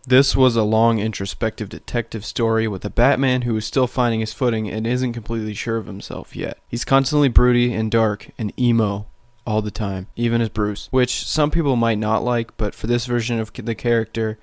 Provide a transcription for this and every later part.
This was a long, introspective detective story with a Batman who is still finding his footing and isn't completely sure of himself yet. He's constantly broody and dark and emo all the time, even as Bruce, which some people might not like, but for this version of the character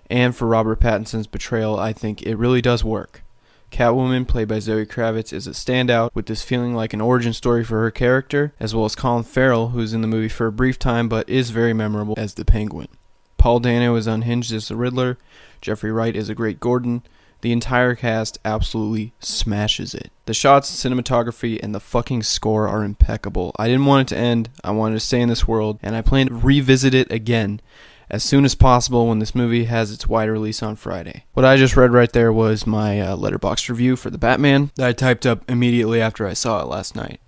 and for Robert Pattinson's portrayal, I think it really does work. Catwoman, played by Zoe Kravitz, is a standout, with this feeling like an origin story for her character, as well as Colin Farrell, who's in the movie for a brief time but is very memorable as the Penguin. Paul Dano is unhinged as the Riddler, Jeffrey Wright is a great Gordon. The entire cast absolutely smashes it. The shots, cinematography, and the fucking score are impeccable. I didn't want it to end, I wanted to stay in this world, and I plan to revisit it again as soon as possible when this movie has its wide release on Friday. What I just read right there was my Letterboxd review for the Batman that I typed up immediately after I saw it last night.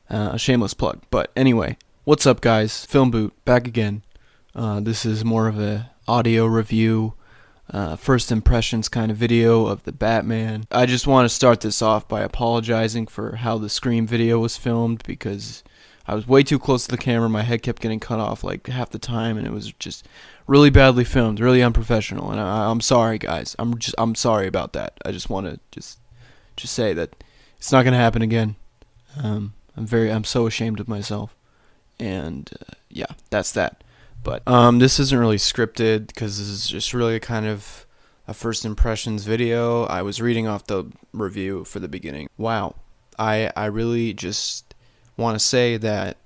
A shameless plug. But anyway, what's up guys? Film Boot, back again. This is more of a audio review, first impressions kind of video of the Batman. I just want to start this off by apologizing for how the Scream video was filmed, because I was way too close to the camera. My head kept getting cut off like half the time, and it was just really badly filmed, really unprofessional. And I'm sorry, guys. I'm sorry about that. I just want to just say that it's not gonna happen again. I'm so ashamed of myself, and yeah, that's that. But this isn't really scripted because this is just really kind of a first impressions video. I was reading off the review for the beginning. Wow, I really just want to say that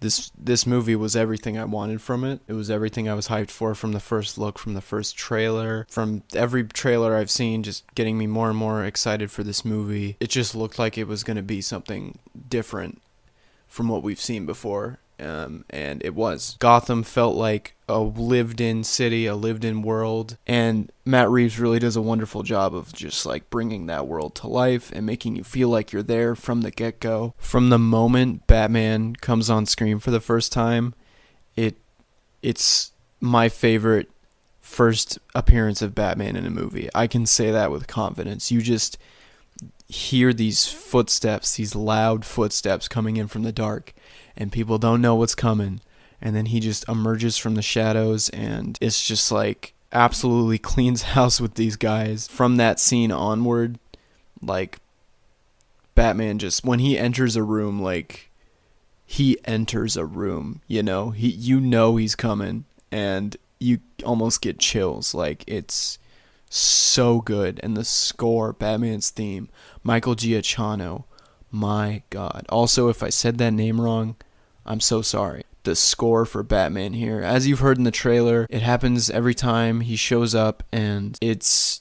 this movie was everything I wanted from it. It was everything I was hyped for from the first look, from the first trailer, from every trailer I've seen, just getting me more and more excited for this movie. It just looked like it was going to be something different from what we've seen before. And it was. Gotham felt like a lived-in city, a lived-in world, and Matt Reeves really does a wonderful job of just like bringing that world to life and making you feel like you're there from the get-go. From the moment Batman comes on screen for the first time, it's my favorite first appearance of Batman in a movie. I can say that with confidence. You just hear these footsteps, these loud footsteps coming in from the dark, and people don't know what's coming, and then he just emerges from the shadows, and it's just like absolutely cleans house with these guys. From that scene onward, like Batman just, when he enters a room, like he enters a room, you know he's coming, and you almost get chills. Like, it's so good. And the score, Batman's theme, Michael Giacchino, my god. Also, if I said that name wrong, I'm so sorry. The score for Batman here, as you've heard in the trailer, it happens every time he shows up, and it's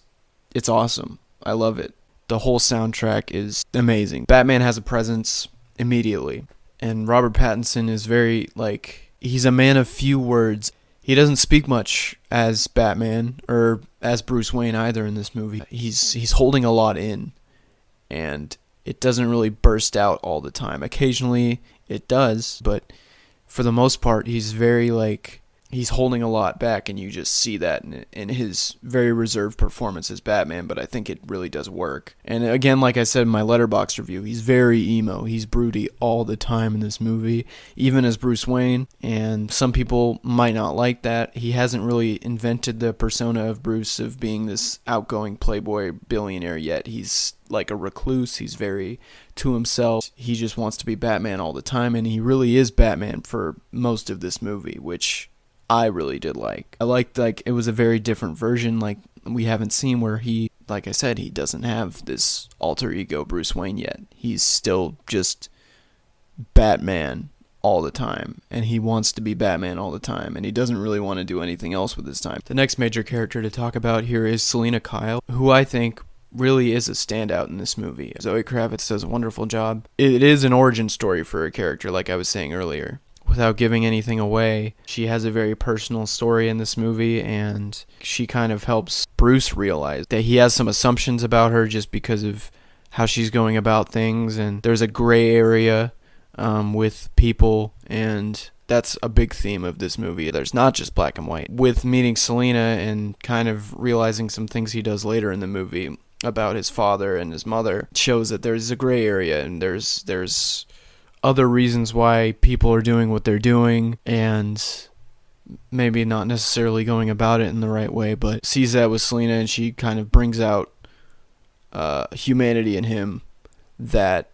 awesome. I love it. The whole soundtrack is amazing. Batman has a presence immediately, and Robert Pattinson is very, like, he's a man of few words. He doesn't speak much as Batman or as Bruce Wayne either in this movie. He's holding a lot in, and it doesn't really burst out all the time. Occasionally it does, but for the most part he's very, like, he's holding a lot back, and you just see that in his very reserved performance as Batman, but I think it really does work. And again, like I said in my Letterboxd review, he's very emo. He's broody all the time in this movie, even as Bruce Wayne, and some people might not like that. He hasn't really invented the persona of Bruce of being this outgoing playboy billionaire yet. He's like a recluse. He's very to himself. He just wants to be Batman all the time, and he really is Batman for most of this movie, which I really did like. I liked, like, it was a very different version, like we haven't seen, where he, like I said, he doesn't have this alter ego Bruce Wayne yet. He's still just Batman all the time, and he wants to be Batman all the time, and he doesn't really want to do anything else with his time. The next major character to talk about here is Selina Kyle, who I think really is a standout in this movie. Zoe Kravitz does a wonderful job. It is an origin story for a character, like I was saying earlier. Without giving anything away, she has a very personal story in this movie, and she kind of helps Bruce realize that he has some assumptions about her just because of how she's going about things, and there's a gray area with people, and that's a big theme of this movie. There's not just black and white. With meeting Selina and kind of realizing some things he does later in the movie about his father and his mother, shows that there's a gray area, and there's other reasons why people are doing what they're doing, and maybe not necessarily going about it in the right way, but sees that with Selena, and she kind of brings out humanity in him that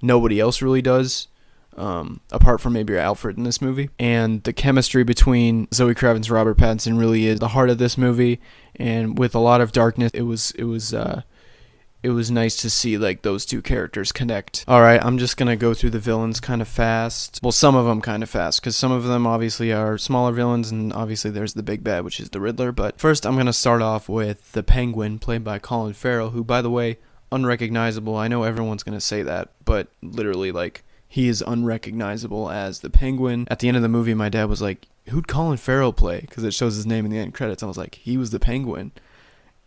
nobody else really does, apart from maybe Alfred in this movie. And the chemistry between Zoe Kravitz and Robert Pattinson really is the heart of this movie. And with a lot of darkness, it was nice to see like those two characters connect. All right, I'm just gonna go through the villains kind of fast. Well, some of them kind of fast, because some of them obviously are smaller villains, and obviously there's the big bad, which is the Riddler. But first, I'm gonna start off with the Penguin, played by Colin Farrell, who, by the way, unrecognizable. I know everyone's gonna say that, but literally, like, he is unrecognizable as the Penguin. At the end of the movie, my dad was like, "Who'd Colin Farrell play?" Because it shows his name in the end credits. I was like, "He was the Penguin,"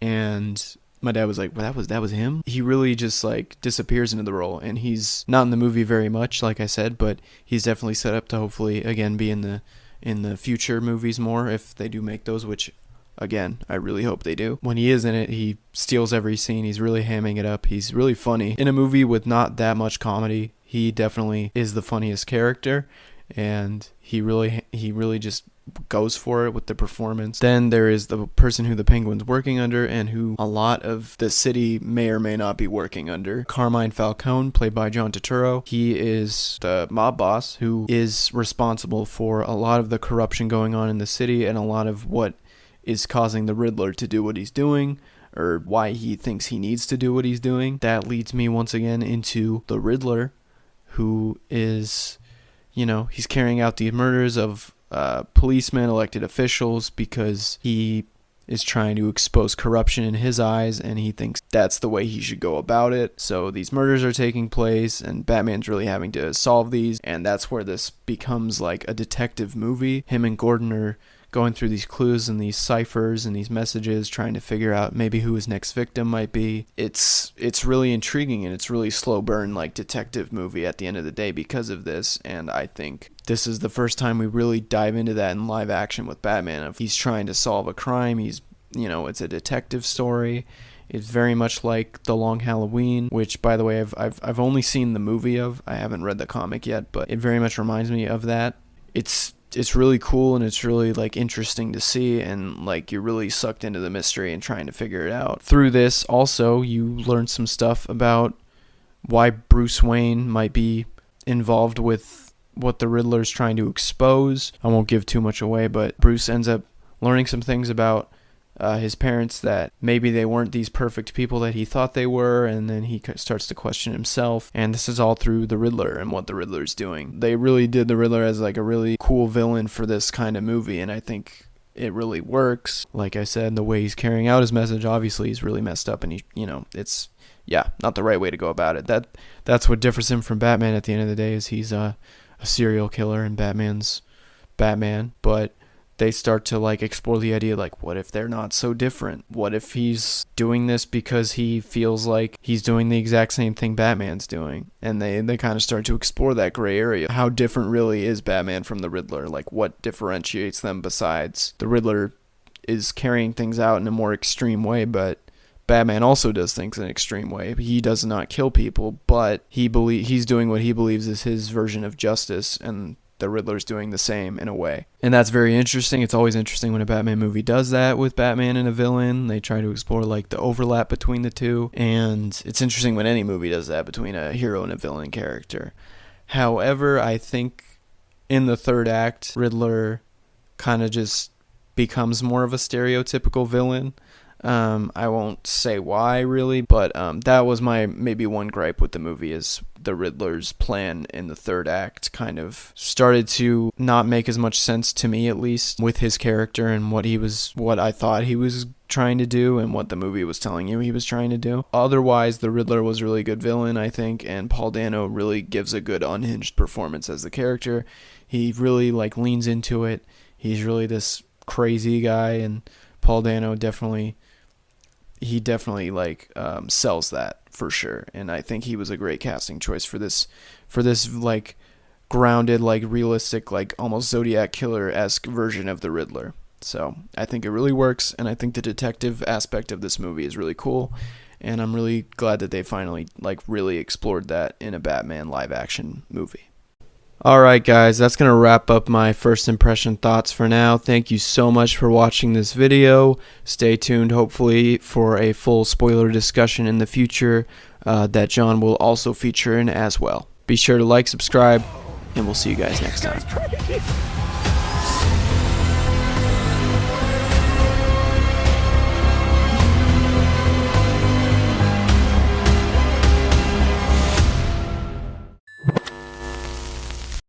and my dad was like, well, that was him? He really just like disappears into the role, and he's not in the movie very much, like I said, but he's definitely set up to hopefully again be in the future movies more, if they do make those, which again, I really hope they do. When he is in it, he steals every scene. He's really hamming it up. He's really funny. In a movie with not that much comedy, he definitely is the funniest character, and he really just goes for it with the performance. Then there is the person who the Penguin's working under, and who a lot of the city may or may not be working under. Carmine Falcone, played by John Turturro. He is the mob boss who is responsible for a lot of the corruption going on in the city, and a lot of what is causing the Riddler to do what he's doing, or why he thinks he needs to do what he's doing. That leads me once again into the Riddler, who is, he's carrying out the murders of policemen, elected officials, because he is trying to expose corruption in his eyes, and he thinks that's the way he should go about it. So these murders are taking place, and Batman's really having to solve these, and that's where this becomes like a detective movie. Him and Gordon are going through these clues and these ciphers and these messages, trying to figure out maybe who his next victim might be. It's really intriguing, and it's really slow burn, like detective movie at the end of the day because of this. And I think this is the first time we really dive into that in live action with Batman. If he's trying to solve a crime, it's a detective story. It's very much like The Long Halloween, which, by the way, I've only seen the movie of. I haven't read the comic yet, but it very much reminds me of that. It's really cool, and it's really like interesting to see, and like you're really sucked into the mystery and trying to figure it out. Through this also, you learn some stuff about why Bruce Wayne might be involved with what the Riddler's trying to expose. I won't give too much away, but Bruce ends up learning some things about his parents, that maybe they weren't these perfect people that he thought they were, and then he starts to question himself. And this is all through the Riddler and what the Riddler's doing. They really did the Riddler as like a really cool villain for this kind of movie, and I think it really works. Like I said, the way he's carrying out his message, obviously he's really messed up, and it's not the right way to go about it. That's what differs him from Batman at the end of the day, is he's a serial killer, and Batman's Batman. But they start to like explore the idea, like, what if they're not so different? What if he's doing this because he feels like he's doing the exact same thing Batman's doing? And they kind of start to explore that gray area. How different really is Batman from the Riddler? Like, what differentiates them besides the Riddler is carrying things out in a more extreme way, but Batman also does things in an extreme way. He does not kill people, but he's doing what he believes is his version of justice, and the Riddler's doing the same in a way. And that's very interesting. It's always interesting when a Batman movie does that with Batman and a villain. They try to explore like the overlap between the two. And it's interesting when any movie does that between a hero and a villain character. However, I think in the third act, Riddler kind of just becomes more of a stereotypical villain. I won't say why really, but that was my maybe one gripe with the movie, is the Riddler's plan in the third act kind of started to not make as much sense to me, at least, with his character and what I thought he was trying to do and what the movie was telling you he was trying to do. Otherwise, the Riddler was a really good villain, I think, and Paul Dano really gives a good unhinged performance as the character. He really like leans into it. He's really this crazy guy, and Paul Dano definitely sells that for sure. And I think he was a great casting choice for this like grounded, like realistic, like almost Zodiac Killer-esque version of the Riddler. So I think it really works, and I think the detective aspect of this movie is really cool, and I'm really glad that they finally like really explored that in a Batman live action movie. Alright guys, that's going to wrap up my first impression thoughts for now. Thank you so much for watching this video. Stay tuned hopefully for a full spoiler discussion in the future that John will also feature in as well. Be sure to like, subscribe, and we'll see you guys next time.